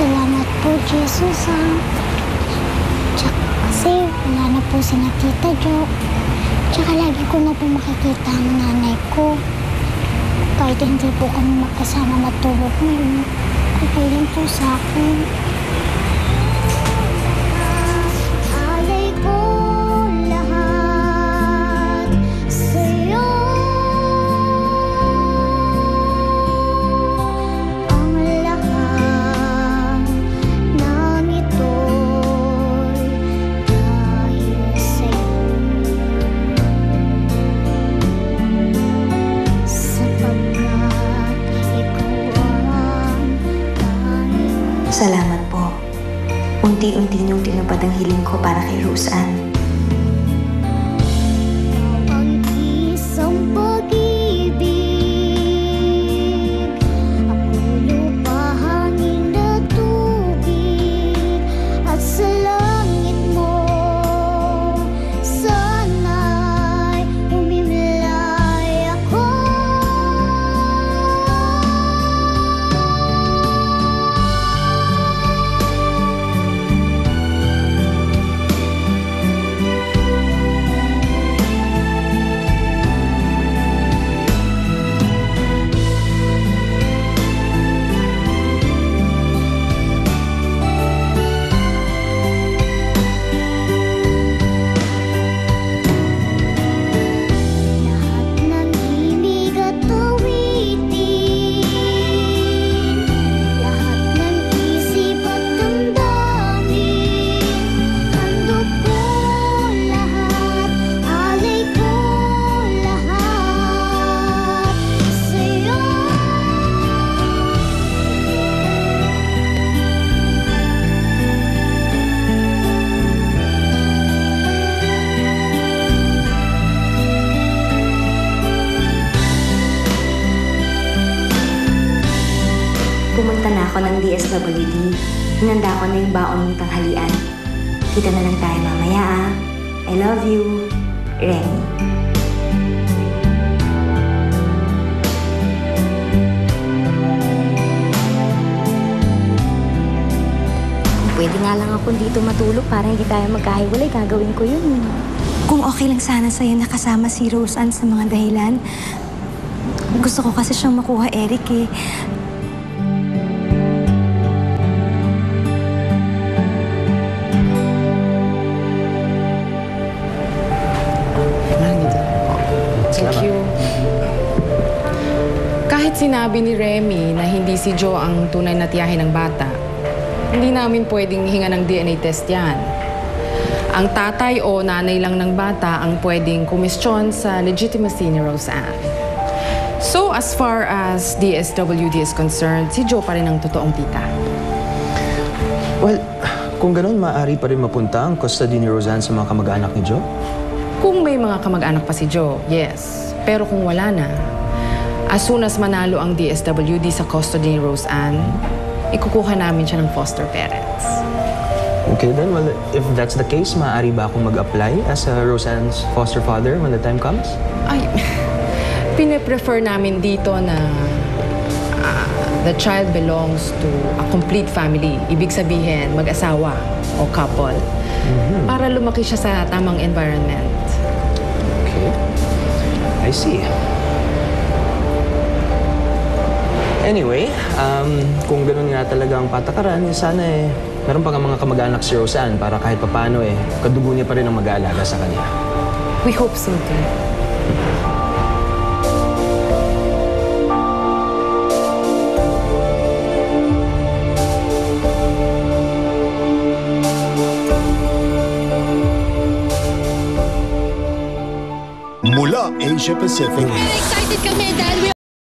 Salamat po, Jesus, ha. Tsaka kasi wala na po si na Tita Jo. Tsaka lagi ko na po makikita ang nanay ko. Kahit hindi po kami magkasama matulog ngayon, okay lang po sa akin. Alay ko lahat sa'yo. Ang lahat ng ito'y dahil sa'yo. Sapagkat ikaw ang tanging. Salamat po. Unti-unti niyong tinupad ang hiling ko para kay Roseanne. Ang isang pag-ibig, ako lupa, hangin na tubig, at sa langit mo, sana'y umimlay ako. Lahat ng himig at awitin, lahat ng isip at damdamin, handog ko lahat, alay ko lahat sa'yo. Pumunta na ako ng DSWD. Hinanda ko na yung baon ng tanghalian. Kita na lang tayo mamaya, ah. I love you, Remy. Kung pwede nga lang ako dito matulog para hindi tayo magkahiwalay, gagawin ko yun. Kung okay lang sana sa'yo nakasama si Roseanne sa mga dahilan. Gusto ko kasi siyang makuha, Eric, eh. Thank you. Kahit sinabi ni Remy na hindi si Joe ang tunay na tiyahin ng bata, hindi namin pwedeng hinga ng DNA test yan. Ang tatay o nanay lang ng bata ang pwedeng kumestyon sa legitimacy ni Roseanne. So, as far as DSWD is concerned, si Joe pa rin ang totoong tita. Well, kung ganun, maaari pa rin mapunta ang custody ni Roseanne sa mga kamag-anak ni Joe? Kung may mga kamag-anak pa si Joe, yes. Pero kung wala na, as soon as manalo ang DSWD sa custody ni Roseanne, ikukuha namin siya ng foster parents. Okay then, well, if that's the case, maaari ba akong mag-apply as Roseanne's foster father when the time comes? Ay, pine-prefer namin dito na the child belongs to a complete family. Ibig sabihin, mag-asawa o couple. Para lumaki siya sa tamang environment. Okay. I see. Anyway, kung ganun nga talaga ang patakaran, sana meron pa nga mga kamag-anak si Roseanne para kahit papano kadugo niya pa rin ang mag-aalaga sa kanya. We hope so too. Mula Asia Pacific. Excited kami dahil